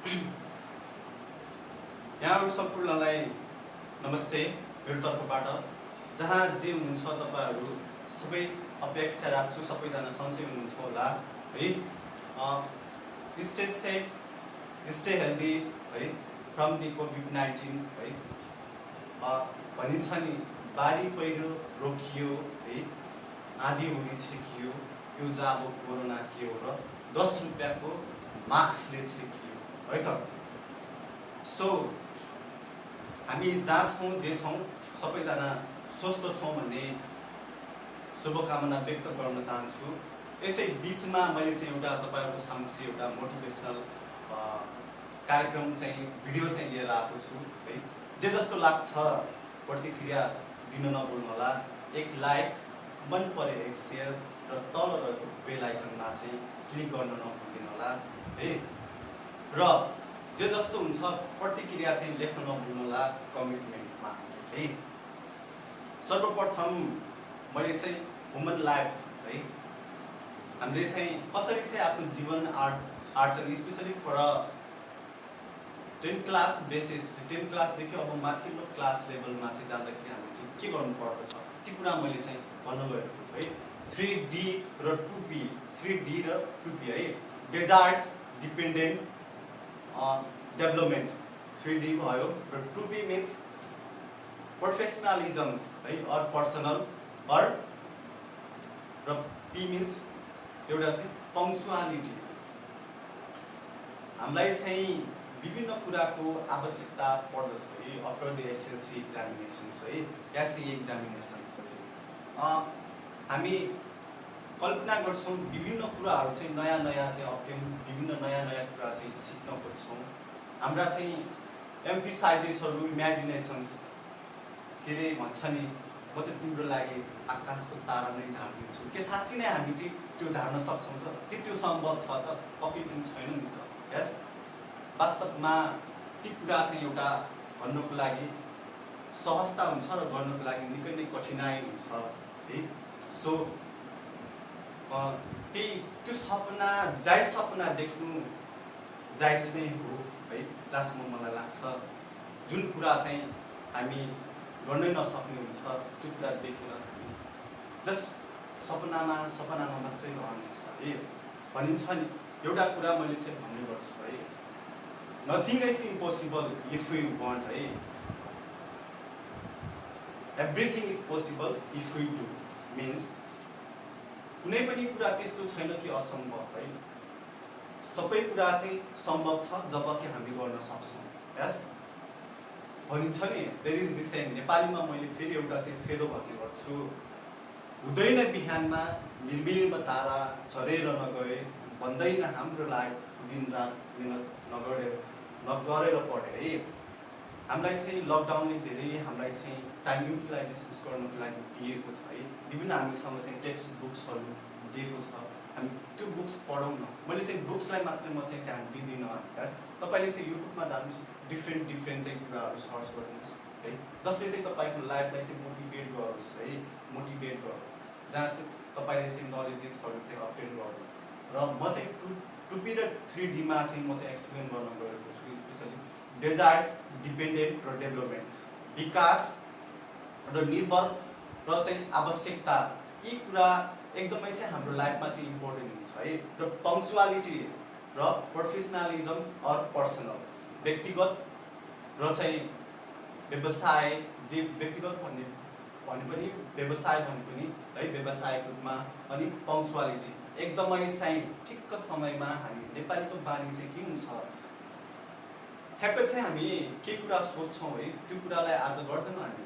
यहाँहरू सम्पूर्णलाई नमस्ते मेरो तर्फबाट। जहाँ जे हुनुहुन्छ तपाईहरू सबै अपेक्षा राख्छु सबैजना सन्चै हुनुहुन्छ होला है। स्टे सेफ, स्टे हेल्दी है फ्रम दि कोभिड-19 है। भनिन्छ नि बाढी पहिरो रोकियो है, आँधी हुरी छेकियो, यो जाबो कोरोना के हो र 10 रुपियाँको मास्कले छेकियो है त। सो हामी जहाँ छौँ जे छौँ सबैजना स्वस्थ छौँ भन्ने शुभकामना व्यक्त गर्न चाहन्छु। यसै बिचमा मैले चाहिँ एउटा तपाईहरुको सामु चाहिँ एउटा मोटिभेसनल कार्यक्रम चाहिँ भिडियो चाहिँ लिएर आएको छु है। जे जस्तो लाग्छ प्रतिक्रिया दिन नभुल्नु होला। एक लाइक, मन परे एक शेयर र तल रहेको बेल आइकनमा चाहिँ क्लिक गर्न नभुल्नु होला है। र जे जस्तो हुन्छ प्रतिक्रिया चाहिँ लेख्न नभुल्नु होला कमेन्टमा है। सर्वप्रथम मैले चाहिँ ह्युमन लाइफ है, हामीले चाहिँ कसरी चाहिँ आफ्नो जीवन आर्छन् स्पेसली फर 10 क्लास बेसिस, 10 क्लासदेखि अब माथिल्लो क्लास लेभलमा चाहिँ जाँदाखेरि हामीले चाहिँ के गर्नुपर्दछ त्यो कुरा मैले चाहिँ भन्नु गएको छु है। 3D र 2P, 3D र 2P है। डेजर्ट्स डिपेन्डेन्ट डेभलपमेन्ट 3D भयो र 2P मिन्स प्रोफेसनलिजम्स है अर पर्सनल अर र P मिन्स एउटा चाहिँ पङ्क्चुअलिटी। हामीलाई चाहिँ विभिन्न कुराको आवश्यकता पर्दछ है आफ्टर द एसएलसी एक्जामिनेसन्स है, एसए एक्जामिनेसन्स पछि हामी कल्पना गर्छौँ विभिन्न कुराहरू चाहिँ नयाँ नयाँ चाहिँ अप्टेन, विभिन्न नयाँ नयाँ कुरा चाहिँ सिक्न खोज्छौँ। हाम्रा चाहिँ एम्फिसाइजेसहरू इमेजिनेसन्स के अरे भन्छ नि म त तिम्रो लागि आकाशको तारा नै झार्दिन्छु, के साँच्ची नै हामी चाहिँ त्यो झार्न सक्छौँ त? के त्यो सम्भव छ त? पक्कै पनि छैन नि त। यस वास्तवमा ती कुरा चाहिँ एउटा भन्नको लागि सहजता हुन्छ र गर्नको लागि निकै नै कठिनाइ हुन्छ है। सो त्यो सपना जायज सपना देख्नु जायज नै हो है, जसमा मलाई लाग्छ जुन कुरा चाहिँ हामी गर्नै नसक्ने हुन्छ त्यो कुरा देखेर जस्ट सपनामा मात्रै रहनेछ है। भनिन्छ नि एउटा कुरा मैले चाहिँ भन्ने गर्छु है, nothing is impossible if you want है, everything is possible if you do. Means कुनै पनि कुरा त्यस्तो छैन कि असम्भव है, सबै कुरा चाहिँ सम्भव छ जब कि हामी गर्न सक्छौँ। यस भनिन्छ नि देयर इज दिस सेम, नेपालीमा मैले फेरि एउटा चाहिँ फेदो भन्ने गर्छु। हुँदैन बिहानमा मिरमिरमा तारा झरेर नगए, भन्दैन हाम्रो लागि दिनरात मिहिनेत नगरेर पढे है। हामीलाई चाहिँ लकडाउनले धेरै हामीलाई चाहिँ टाइम युटिलाइजेसन्स गर्नको लागि दिएको छ है। विभिन्न हामीसँग चाहिँ टेक्स्ट बुक्सहरू दिएको छ, हामी त्यो बुक्स पढौँ न। मैले चाहिँ बुक्सलाई मात्रै म चाहिँ ध्यान दिँदिनँ। यस तपाईँले चाहिँ युट्युबमा जानुहोस्, डिफ्रेन्ट चाहिँ कुराहरू सर्च गर्नुहोस् है, जसले चाहिँ तपाईँको लाइफलाई चाहिँ मोटिभेट गरोस् है, मोटिभेट गरोस्, जहाँ चाहिँ तपाईँले चाहिँ नलेजेसहरू चाहिँ अपडेट गर्नु। र म चाहिँ 2P र 3Dमा चाहिँ म चाहिँ एक्सप्लेन गर्न गएको छु। स्पेसली डेजर्ट्स डिपेन्डेन्ट र डेभलपमेन्ट, विकास र निर्भर र चाहिँ आवश्यकता, यी कुरा एकदमै चाहिँ हाम्रो लाइफमा चाहिँ इम्पोर्टेन्ट हुन्छ है। र पङ्क्चुअलिटी र प्रोफेसनलिजम्स अर पर्सनल, व्यक्तिगत र चाहिँ व्यवसाय, जे व्यक्तिगत भने पनि व्यवसाय भने पनि है, व्यावसायिक रूपमा अनि पङ्क्चुअलिटी एकदमै चाहिँ ठिक्क समयमा। हामी नेपालीको बानी चाहिँ के हुन्छ, ठ्याक्क चाहिँ हामी के कुरा सोध्छौँ है त्यो कुरालाई आज गर्दैनौँ हामी,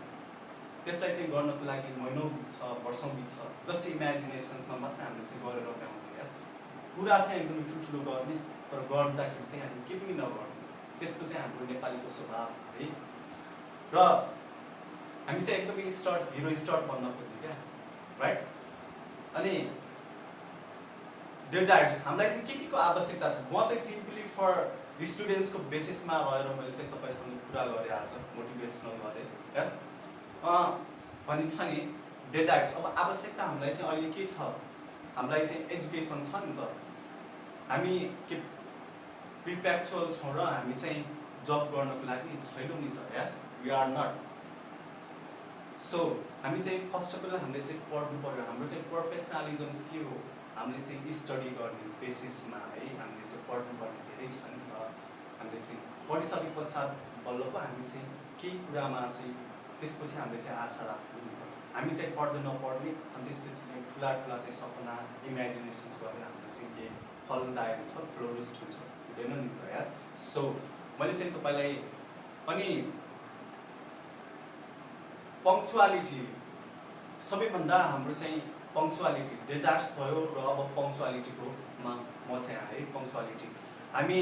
त्यसलाई चाहिँ गर्नको लागि महिनौँ बित्छ, वर्षौँ बित्छ, जस्ट इमेजिनेसन्समा मात्रै हामीले चाहिँ गरेर भ्याउँछौँ। यस कुरा चाहिँ एकदमै ठुल्ठुलो गर्ने तर गर्दाखेरि चाहिँ हामी के पनि नगर्ने, त्यस्तो चाहिँ हाम्रो नेपालीको स्वभाव है। र हामी चाहिँ एकदमै हिरो स्टार्ट बन्न खोज्ने क्या, राइट। अनि डेजर्ट्स हामीलाई चाहिँ के को आवश्यकता छ, म चाहिँ सिम्पली फर स्टुडेन्ट्सको बेसिसमा रहेर मैले चाहिँ तपाईँसँग कुरा गरेँ आज, मोटिभेसनल गरेँ। यस भनिन्छ नि डेजर्ट्स, अब आवश्यकता हामीलाई चाहिँ अहिले के छ, हामीलाई चाहिँ एजुकेसन छ नि त। हामी के प्रिप्याक्चुअल छौँ र हामी चाहिँ जब गर्नको लागि छैनौँ नि त यस वी आर नट सो हामी चाहिँ फर्स्ट अफ अल हामीले चाहिँ पढ्नु पर्यो हाम्रो चाहिँ प्रोफेसनलिजम्स के हो हामीले चाहिँ स्टडी गर्ने बेसिसमा है हामीले चाहिँ पढ्नुपर्ने धेरै छ नि त हामीले चाहिँ पढिसके पश्चात बल्ल पो हामी चाहिँ केही कुरामा चाहिँ त्यसपछि हामीले चाहिँ आशा राख्नु नि त हामी चाहिँ पढ्दै नपढ्ने अनि त्यसपछि चाहिँ ठुला ठुला चाहिँ सपना इमेजिनेसन्स गरेर हामीले चाहिँ के फलदायक हुन्छ फ्लोरिस्ट हुन्छ हुँदैन नि त यस सो मैले चाहिँ तपाईँलाई अनि पङ्क्चुअलिटी सबैभन्दा हाम्रो चाहिँ पङ्क्चुअलिटी डेजर्ट्स भयो र अब पङ्क्चुअलिटीकोमा म चाहिँ है पङ्क्चुअलिटी हामी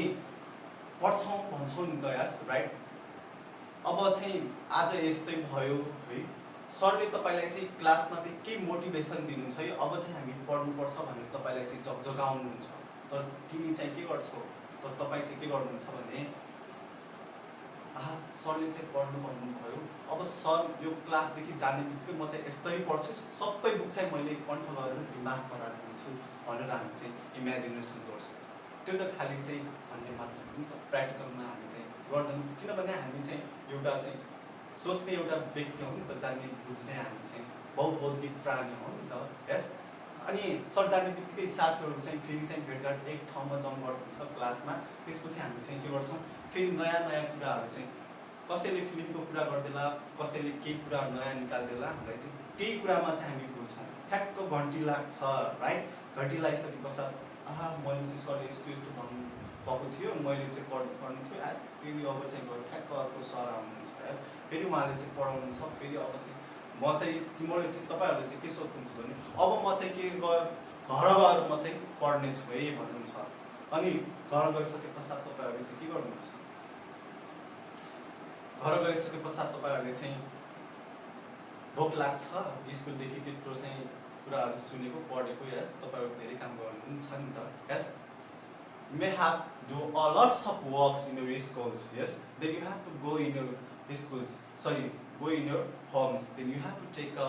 पढ्छौँ भन्छौँ नि त यस राइट अब चाहिँ आज यस्तै भयो है सरले तपाईँलाई चाहिँ क्लासमा चाहिँ के मोटिभेसन दिनुहुन्छ है अब चाहिँ हामी पढ्नुपर्छ भनेर तपाईँलाई चाहिँ जगजगाउनुहुन्छ तर तिमी चाहिँ के गर्छौ तर तपाईँ चाहिँ के गर्नुहुन्छ भने सरले चाहिँ पढ्नु भन्नुभयो अब सर यो क्लासदेखि जाने बित्तिकै म चाहिँ यस्तै पढ्छु सबै बुक चाहिँ मैले कन्ठ गरेर दिमागमा राखिदिन्छु भनेर हामी चाहिँ इमेजिनेसन गर्छौँ त्यो त खालि चाहिँ भन्ने मात्र हो नि त प्र्याक्टिकलमा हामी चाहिँ गर्दैनौँ किनभने हामी चाहिँ एउटा चाहिँ सोच्ने एउटा व्यक्ति हो नि त जान्ने बुझ्ने हामी चाहिँ बहुबौद्धिक प्राणी हो नि त यस अनि सर जाने बित्तिकै साथीहरू चाहिँ फेरि चाहिँ भेटघाट एक ठाउँमा जम्मा हुन्छ क्लासमा त्यसपछि हामी चाहिँ के गर्छौँ फेरि नयाँ नयाँ कुराहरू चाहिँ कसैले फिल्मको कुरा गरिदेला कसैले केही कुरा नयाँ निकालिदेला हामीलाई चाहिँ त्यही कुरामा चाहिँ हामी बुझ्छौँ ठ्याक्क घन्टी लाग्छ राइट घन्टी लगाइसके पश्चात मैले चाहिँ सरले यस्तो यस्तो भन्नु भएको थियो मैले चाहिँ पढ्नु थियो फेरि अब चाहिँ गएर ठ्याक्क अर्को सर आउनुहुन्छ फेरि उहाँले चाहिँ पढाउनुहुन्छ फेरि अब चाहिँ म चाहिँ तिमीहरूले चाहिँ तपाईँहरूले चाहिँ के सोध्नुहुन्छ भने अब म चाहिँ के घर गएर म चाहिँ पढ्ने छु है भन्नुहुन्छ अनि घर गइसके पश्चात तपाईँहरूले चाहिँ के गर्नुहुन्छ घर गइसके पश्चात तपाईँहरूले चाहिँ भोक लाग्छ स्कुलदेखि त्यत्रो चाहिँ कुराहरू सुनेको पढेको यस तपाईँहरू धेरै काम गर्नुहुन्छ नि त यस may have do a lots of works in your schools yes then you have to go in your schools go in your homes then you have to take a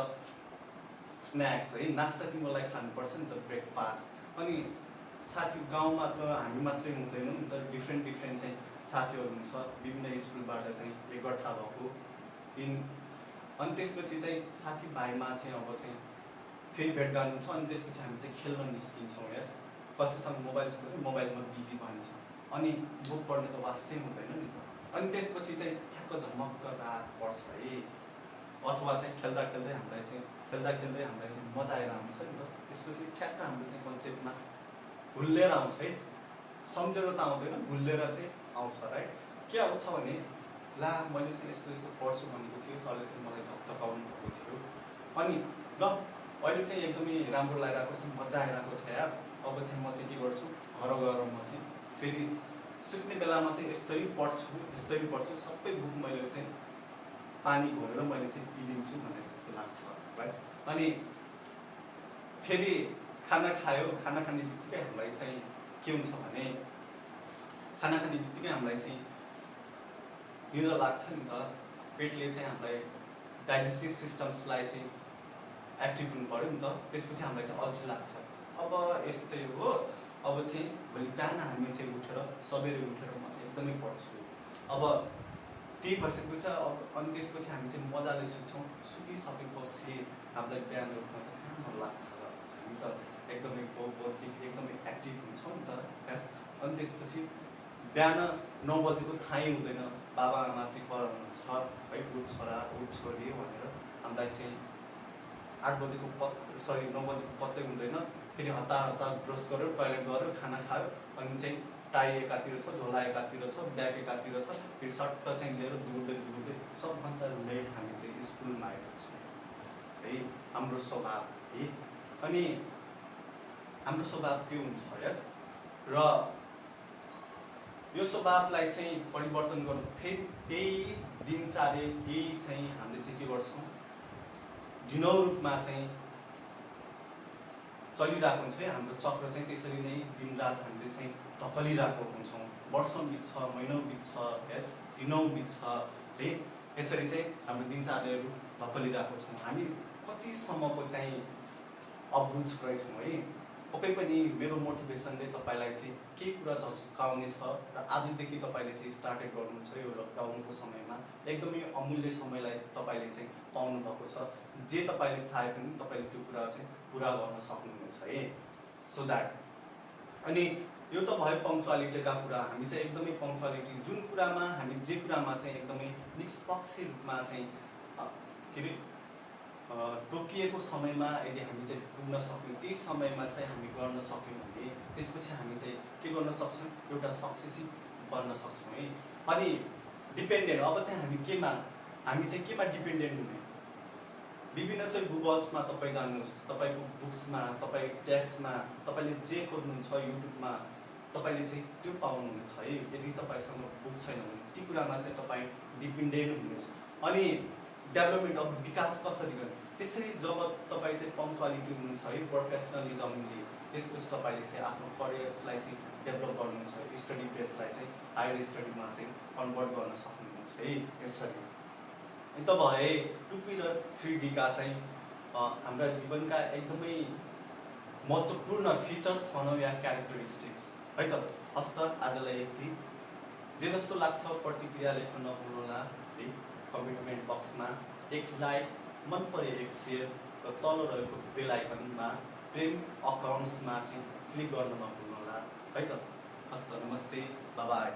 snacks है नास्ता तिमीलाई खानुपर्छ नि त ब्रेकफास्ट अनि साथी गाउँमा त हामी मात्रै हुँदैनौँ नि त डिफ्रेन्ट चाहिँ साथीहरू हुन्छ विभिन्न स्कुलबाट चाहिँ एकट्ठा भएको अनि त्यसपछि चाहिँ साथीभाइमा चाहिँ अब चाहिँ फेरि भेटघाट हुन्छ अनि त्यसपछि हामी चाहिँ खेल्न निस्किन्छौँ यस कसैसँग मोबाइल छ भने मोबाइलमा बिजी भन्छ अनि बुक पढ्ने त वास्तै हुँदैन नि त अनि त्यसपछि चाहिँ ठ्याक्क झमक्क रात पर्छ है अथवा चाहिँ खेल्दा खेल्दै हामीलाई चाहिँ मजा आएर आउँछ नि त त्यसपछि ठ्याक्क हाम्रो चाहिँ कन्सेप्टमा भुल्लेर आउँछ है सम्झेर त आउँदैन भुल्लेर चाहिँ आउँछ राइट के आउँछ भने ला मैले चाहिँ यस्तो यस्तो पढ्छु भनेको थिएँ सरले चाहिँ मलाई झकझकाउनु भएको थियो अनि ल अहिले चाहिँ एकदमै राम्रो लागिरहेको छ मजा आइरहेको छ यार अब चाहिँ म चाहिँ के गर्छु घर गएर म चाहिँ फेरि सुत्ने बेलामा चाहिँ यस्तै पढ्छु सबै बुक मैले चाहिँ पानी घोलेर मैले चाहिँ पिदिन्छु भनेर जस्तो लाग्छ राइट अनि फेरि खाना खाने बित्तिकै हामीलाई चाहिँ के हुन्छ भने खाना खाने बित्तिकै हामीलाई चाहिँ निद्रा लाग्छ नि त पेटले चाहिँ हामीलाई डाइजेस्टिभ सिस्टम्सलाई चाहिँ एक्टिभ हुनु पऱ्यो नि त त्यसपछि हामीलाई चाहिँ अल्छी लाग्छ अब यस्तै हो अब चाहिँ भोलि बिहान हामी चाहिँ सबेरै उठेर म चाहिँ एकदमै पढ्छु अब त्यही भइसकेपछि अब अनि त्यसपछि हामी चाहिँ मजाले सुत्छौँ सुतिसकेपछि हामीलाई बिहान उठ्न त कहाँ मन लाग्छ हामी त एकदमै बौद्धिक एकदमै एक्टिभ हुन्छौँ नि त यस अनि त्यसपछि बिहान 9 बजेको थाहै हुँदैन बाबा आमा चाहिँ कराउनुहुन्छ है उठ छोरा उठ छोरी भनेर हामीलाई चाहिँ 8 बजेको 9 बजेको पत्तै हुँदैन फेरि हतार ब्रस गर्यो टोइलेट गऱ्यो खाना खायो अनि चाहिँ टाई एकातिर छ झोला एकातिर छ ब्याग एकातिर छ फेरि सट्ट चाहिँ लिएर दौड्दै सबभन्दा लेट हामी चाहिँ स्कुलमा आइपुग्छौँ है हाम्रो स्वभाव है अनि हाम्रो स्वभाव त्यो हुन्छ यस र यो स्वभावलाई चाहिँ परिवर्तन गर्नु फेरि त्यही दिनचर्या त्यही चाहिँ हामीले चाहिँ के गर्छौँ दिनौ रूपमा चाहिँ चलिरहेको हुन्छ है हाम्रो चक्र चाहिँ त्यसरी नै दिनरात हामीले चाहिँ धकलिरहेको हुन्छौँ वर्षौँ बित्छ महिनौँ बित्छ यस दिनौँ बित्छ है यसरी चाहिँ हाम्रो दिनचर्याहरू धकलिरहेको छौँ हामी कतिसम्मको चाहिँ अबुझ रहेछौँ है पक्कै पनि मेरो मोटिभेसनले तपाईँलाई चाहिँ केही कुरा झस्काउने छ र आजदेखि तपाईँले चाहिँ स्टार्टेड गर्नु छ यो लकडाउनको समयमा। एकदमै अमूल्य समयलाई तपाईँले चाहिँ पाउनु भएको छ। जे तपाईँले चाहे पनि तपाईँले त्यो कुरा चाहिँ पुरा गर्न सक्नुहुनेछ है। सो द्याट अनि यो त भयो पङ्क्चुअलिटीका कुरा। हामी चाहिँ एकदमै पङ्क्चुअलिटी जुन कुरामा हामी जे कुरामा चाहिँ एकदमै निष्पक्ष रूपमा चाहिँ के अरे तोकिएको समयमा यदि हामी चाहिँ पुग्न सक्यौँ, त्यही समयमा चाहिँ हामी गर्न सक्यौँ भने त्यसपछि हामी चाहिँ के गर्न सक्छौँ, एउटा सक्सेसिभ बन्न सक्छौँ है। अनि डिपेन्डेन्ट अब चाहिँ हामी चाहिँ केमा डिपेन्डेन्ट हुने, विभिन्न चाहिँ गुगल्समा तपाईँ जानुहोस्, तपाईँको बुक्समा, तपाईँ ट्याक्समा, तपाईँले जे खोज्नुहुन्छ युट्युबमा तपाईँले चाहिँ त्यो पाउनुहुनेछ है। यदि तपाईँसँग बुक छैन भने ती कुरामा चाहिँ तपाईँ डिपेन्डेन्ट हुनुहोस्। अनि डेभलपमेन्ट अफ विकास कसरी गर्ने, त्यसरी जब तपाईँ चाहिँ पङ्क्चुअलिटी हुनुहुन्छ है, प्रोफेसनलिजमले, त्यसपछि तपाईँले चाहिँ आफ्नो करियर्सलाई चाहिँ डेभलप गर्नुहुन्छ, स्टडी बेसलाई चाहिँ हायर स्टडीमा चाहिँ कन्भर्ट गर्न सक्नुहुन्छ है। यसरी त भए 2P र 3D का चाहिँ हाम्रा जीवनका एकदमै महत्त्वपूर्ण फिचर्स भनौँ या क्यारेक्टरिस्टिक्स है त। हस् त आजलाई यति। जे जस्तो लाग्छ प्रतिक्रिया लेख्न नभुल्नुहोला है। कमेन्ट बक्समा एक लाइक, मन परे एक सेयर र तल रहेको बेल आइकनमा प्रेम अकाउन्ट्समा चाहिँ क्लिक गर्न नभुल्नुहोला है त। हस् त, नमस्ते, बाइ बाइ।